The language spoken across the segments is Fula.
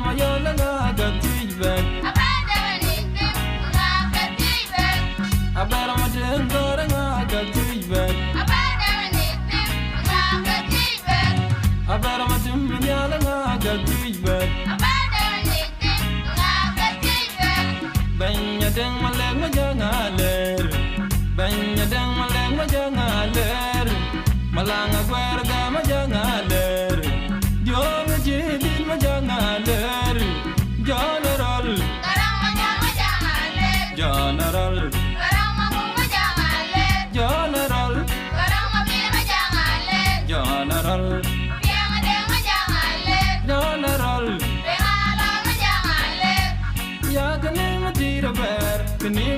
mayola nga gatijben. Abera madengora nga gatijben. Abera madimnyala nga gatijben. Banya deng maleg majangaler. Banya deng maleg majangaler. Malanga gwerga majangaler. Diong jidin majangaler. General General General General General Ya kani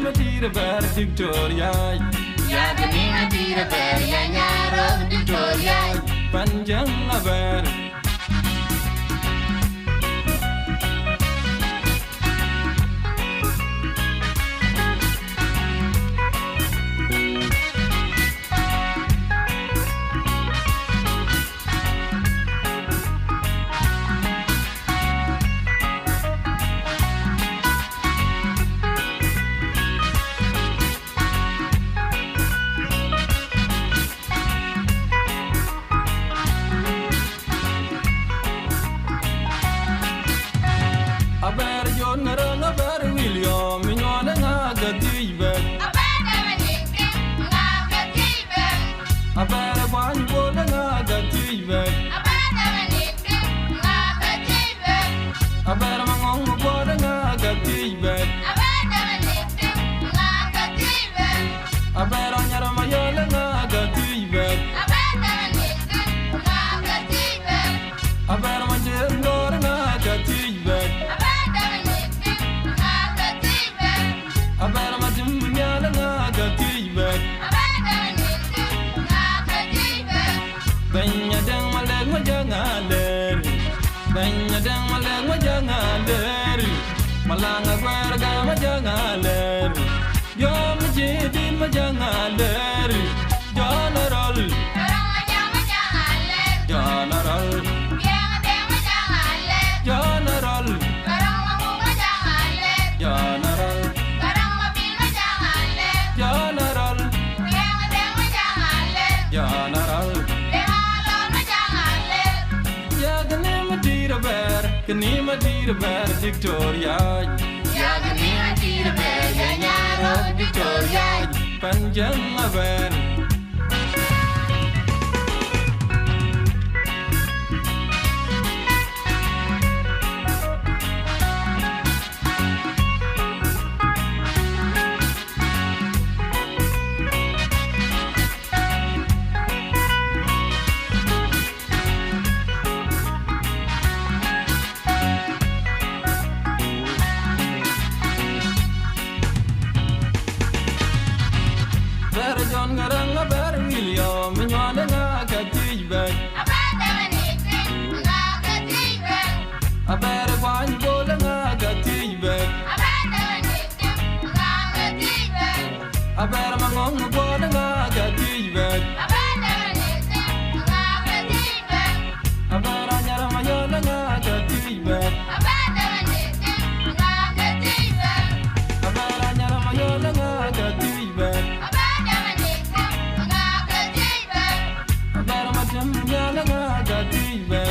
matira ber Victoria Ya kani matira ber ya nyaro Victoria panjang ber Abera wani bola nga gatibe. Abera mangong bola nga gatibe. Abera nyara mayola nga gatibe. Abera majendora nga gatibe. Abera majimnyala nga gatibe. Banya deng maleg majangaler. Banya deng maleg majangaler. Malanga gwerga majangaler. Yom jidin majangaler. General General General General General General Kani matira ber Victoria Ya kani matira ber ya nyaro Victoria panjang ber John garang ber William nyone nga gatibe. Abera wani bola nga gatibe. Abera mangong bola nga gatibe. Abera nyara mayola nga gatibe. Abera nyara mayola nga gatibe. Nyala nga gatibe.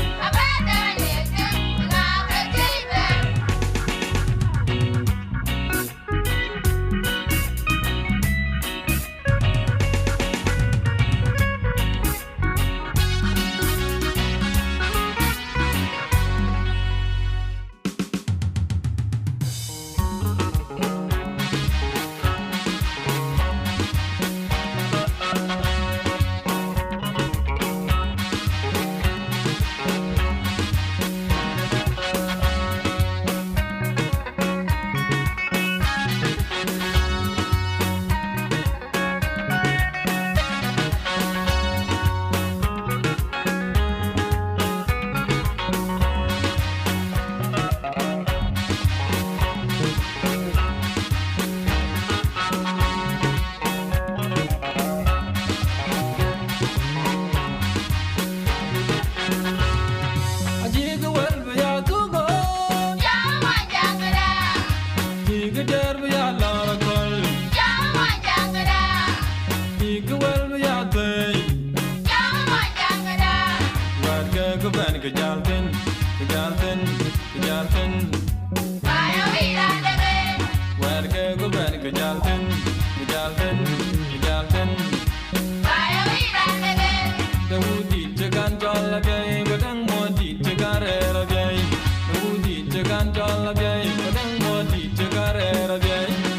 ben gejalten gejalten gejalten Bayo irandege werke go ben gejalten gejalten gejalten Bayo irandege dawudi tekan jalla gay godang modi tegarera gay dawudi tekan jalla gay godang modi tegarera gay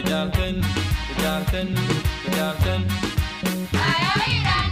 Kejalten, kejalten, kejalten. Bayo irandege